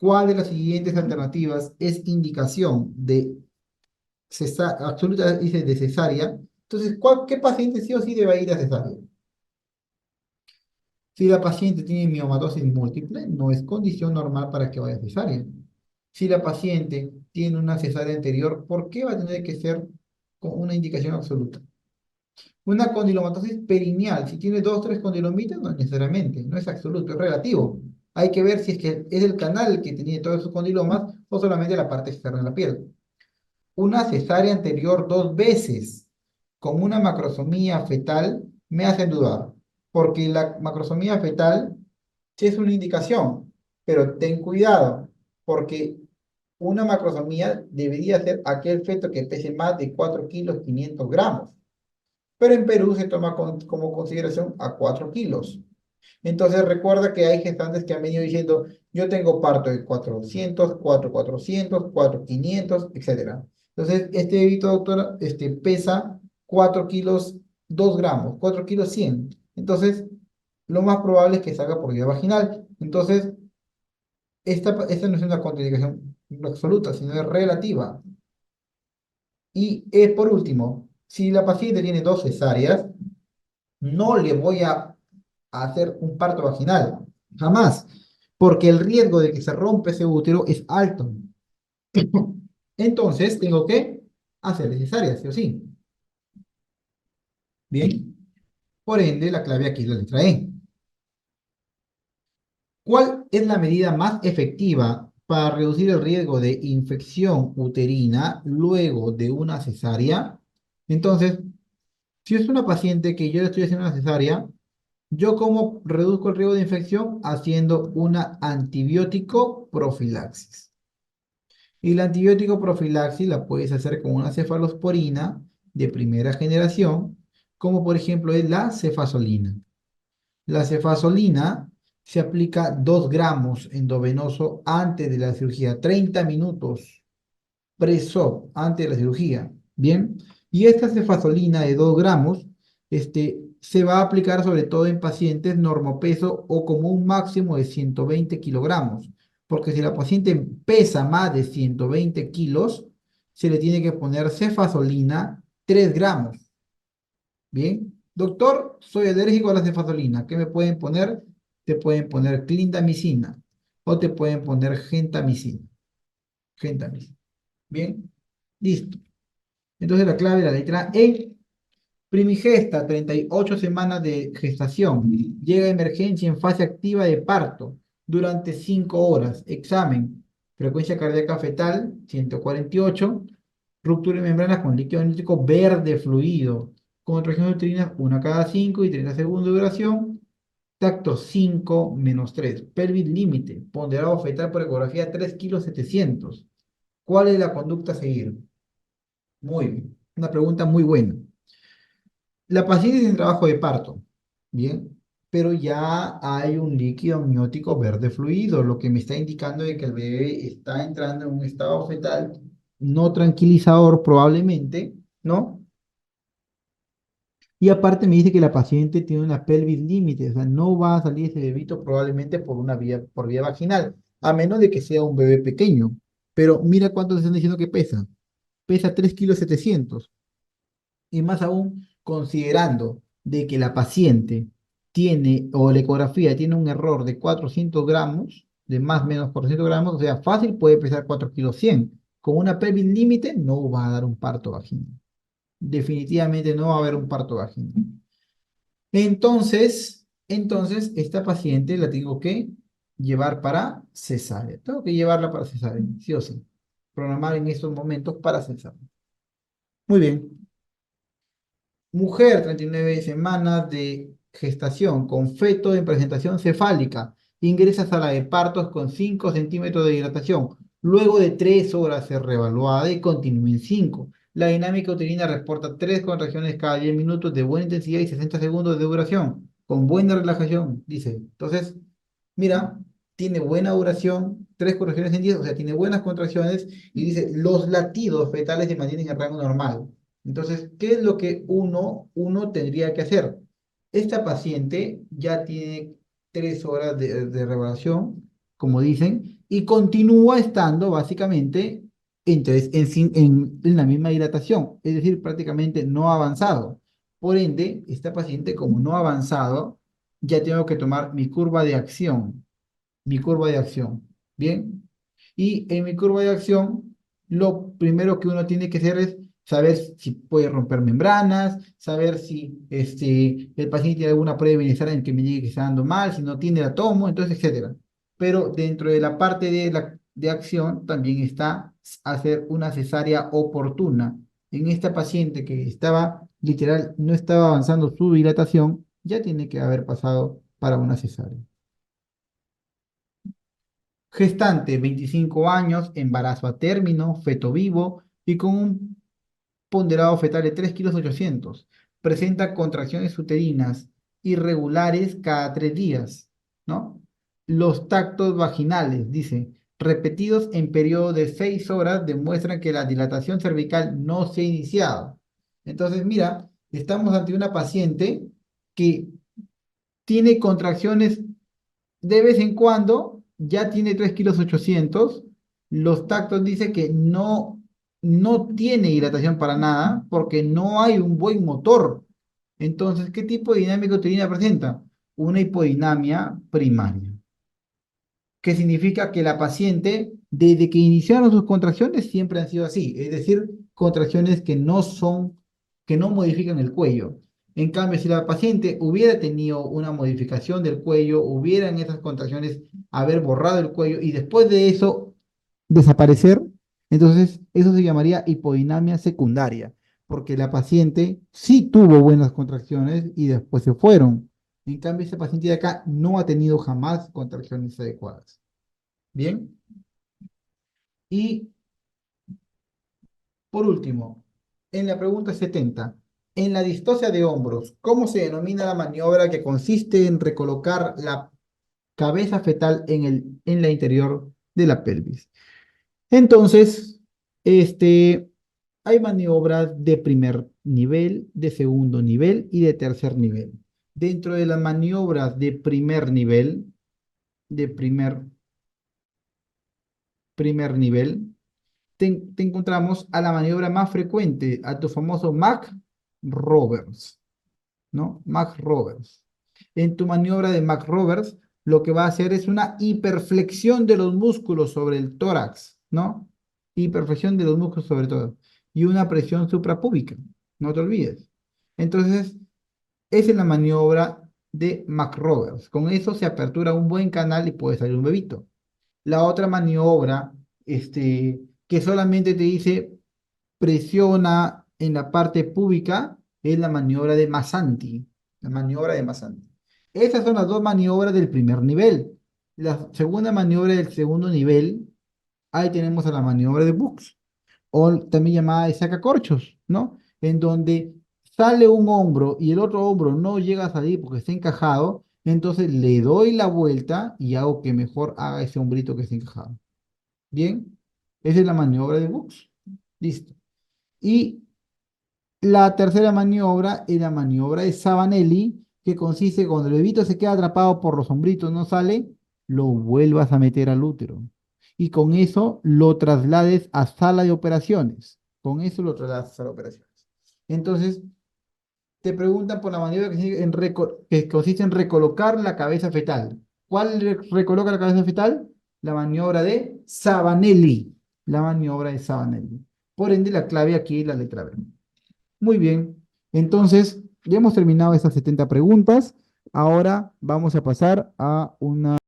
¿Cuál de las siguientes alternativas es indicación de absoluta, dice, de cesárea? Entonces, ¿qué paciente sí o sí debe ir a cesárea? Si la paciente tiene miomatosis múltiple, no es condición normal para que vaya a cesárea. Si la paciente tiene una cesárea anterior, ¿por qué va a tener que ser con una indicación absoluta? Una condilomatosis perineal, si tiene dos, tres condilomitas, no necesariamente, no es absoluto, es relativo. Hay que ver si es que es el canal el que tiene todos esos condilomas o solamente la parte externa de la piel. Una cesárea anterior dos veces con una macrosomía fetal me hacen dudar, porque la macrosomía fetal sí es una indicación, pero ten cuidado, porque una macrosomía debería ser aquel feto que pese más de 4 kilos 500 gramos, pero en Perú se toma como consideración a 4 kilos. Entonces recuerda que hay gestantes que han venido diciendo, yo tengo parto de 400, 400, 500, etcétera. Entonces, este bebito, doctora, pesa 4 kilos 2 gramos, 4 kilos 100. Entonces, lo más probable es que salga por vía vaginal. Entonces, esta no es una contraindicación absoluta, sino es relativa. Y por último, si la paciente tiene dos cesáreas, no le voy a hacer un parto vaginal, jamás, porque el riesgo de que se rompa ese útero es alto. Entonces, tengo que hacer cesárea, sí o sí. Bien, por ende, la clave aquí es la letra E. ¿Cuál es la medida más efectiva para reducir el riesgo de infección uterina luego de una cesárea? Entonces, si es una paciente que yo le estoy haciendo una cesárea, ¿yo cómo reduzco el riesgo de infección? Haciendo una antibiótico profilaxis. Y la antibiótico profilaxis la puedes hacer con una cefalosporina de primera generación, como por ejemplo es la cefazolina. La cefazolina se aplica 2 gramos endovenoso antes de la cirugía, 30 minutos pre-op, antes de la cirugía. Bien, y esta cefazolina de 2 gramos se va a aplicar sobre todo en pacientes normopeso o como un máximo de 120 kilogramos, porque si la paciente pesa más de 120 kilos, se le tiene que poner cefazolina 3 gramos. Bien, doctor, soy alérgico a la cefazolina. ¿Qué me pueden poner? Te pueden poner clindamicina o te pueden poner gentamicina. Gentamicina. Bien, listo. Entonces la clave, la letra E, primigesta, 38 semanas de gestación, llega a emergencia en fase activa de parto durante 5 horas, examen, frecuencia cardíaca fetal, 148, ruptura de membranas con líquido amniótico verde fluido, contracciones uterinas 1 cada 5 y 30 segundos de duración, tacto 5 menos 3, pelvis límite, ponderado fetal por ecografía 3 kilos 700. ¿Cuál es la conducta a seguir? Muy bien, una pregunta muy buena. La paciente tiene trabajo de parto, bien, pero ya hay un líquido amniótico verde fluido, lo que me está indicando de que el bebé está entrando en un estado fetal no tranquilizador probablemente, ¿no? Y aparte me dice que la paciente tiene una pelvis límite, o sea, no va a salir ese bebito probablemente por vía vaginal, a menos de que sea un bebé pequeño. Pero mira cuánto te están diciendo que pesa. Pesa 3 kilos 700. Y más aún, considerando de que la paciente tiene, o la ecografía tiene un error de 400 gramos, de más o menos 400 gramos, o sea, fácil puede pesar 4 kilos 100. Con una pelvis límite no va a dar un parto vaginal. Definitivamente no va a haber un parto vaginal. Entonces, esta paciente la tengo que llevar para cesárea. Tengo que llevarla para cesárea, sí o sí. Programar en estos momentos para cesárea. Muy bien. Mujer, 39 semanas de gestación con feto en presentación cefálica. Ingresa a sala de partos con 5 centímetros de dilatación. Luego de 3 horas es reevaluada y continúa en 5. La dinámica uterina reporta 3 contracciones cada 10 minutos de buena intensidad y 60 segundos de duración, con buena relajación, dice. Entonces, mira, tiene buena duración, 3 contracciones en 10, o sea, tiene buenas contracciones y dice, los latidos fetales se mantienen en rango normal. Entonces, ¿qué es lo que uno tendría que hacer? Esta paciente ya tiene 3 horas de revelación, como dicen, y continúa estando básicamente en la misma dilatación, es decir, prácticamente no ha avanzado. Por ende, esta paciente, como no ha avanzado, ya tengo que tomar mi curva de acción, mi curva de acción. Bien, y en mi curva de acción, lo primero que uno tiene que hacer es saber si puede romper membranas, saber si el paciente tiene alguna prueba de bienestar en que me diga que está dando mal, si no tiene la tomo, entonces, etcétera. Pero dentro de la parte de acción también está hacer una cesárea oportuna. En esta paciente que estaba, literal, no estaba avanzando su dilatación, ya tiene que haber pasado para una cesárea. Gestante, 25 años, embarazo a término, feto vivo y con un ponderado fetal de 3,8 kilos. Presenta contracciones uterinas irregulares cada 3 días, ¿no? Los tactos vaginales, dice, repetidos en periodo de 6 horas demuestran que la dilatación cervical no se ha iniciado. Entonces, mira, estamos ante una paciente que tiene contracciones de vez en cuando, ya tiene 3,8 kilos. Los tactos dicen que no tiene hidratación para nada porque no hay un buen motor. Entonces, ¿qué tipo de dinámica uterina presenta? Una hipodinamia primaria, que significa que la paciente, desde que iniciaron sus contracciones, siempre han sido así, es decir, contracciones que no modifican el cuello. En cambio, si la paciente hubiera tenido una modificación del cuello, hubiera en esas contracciones haber borrado el cuello y después de eso desaparecer, entonces eso se llamaría hipodinamia secundaria, porque la paciente sí tuvo buenas contracciones y después se fueron. En cambio, esta paciente de acá no ha tenido jamás contracciones adecuadas. Bien. Y por último, en la pregunta 70, en la distosia de hombros, ¿cómo se denomina la maniobra que consiste en recolocar la cabeza fetal en la interior de la pelvis? Entonces, este, hay maniobras de primer nivel, de segundo nivel y de tercer nivel. Dentro de las maniobras de primer nivel, de primer nivel, te encontramos a la maniobra más frecuente, a tu famoso Mac Roberts, ¿no? Mac Roberts. En tu maniobra de Mac Roberts, lo que va a hacer es una hiperflexión de los músculos sobre el tórax, ¿no? Hiperflexión de los músculos sobre todo. Y una presión suprapúbica, no te olvides. Entonces, esa es la maniobra de Mac Roberts. Con eso se apertura un buen canal y puede salir un bebito. La otra maniobra, que solamente te dice presiona en la parte púbica, es la maniobra de Masanti. La maniobra de Masanti. Esas son las dos maniobras del primer nivel. La segunda maniobra del segundo nivel, ahí tenemos a la maniobra de Buchs, o también llamada de sacacorchos, ¿no? En donde sale un hombro y el otro hombro no llega a salir porque está encajado, entonces le doy la vuelta y hago que mejor haga ese hombrito que está encajado. Bien, esa es la maniobra de Buchs. Listo. Y la tercera maniobra es la maniobra de Sabanelli, que consiste cuando el bebito se queda atrapado por los hombritos, no sale, lo vuelvas a meter al útero. Y con eso lo traslades a sala de operaciones. Con eso lo trasladas a sala de operaciones. Entonces, te preguntan por la maniobra que consiste en recolocar la cabeza fetal. ¿Cuál recoloca la cabeza fetal? La maniobra de Sabanelli. La maniobra de Sabanelli. Por ende, la clave aquí es la letra B. Muy bien. Entonces, ya hemos terminado estas 70 preguntas. Ahora vamos a pasar a una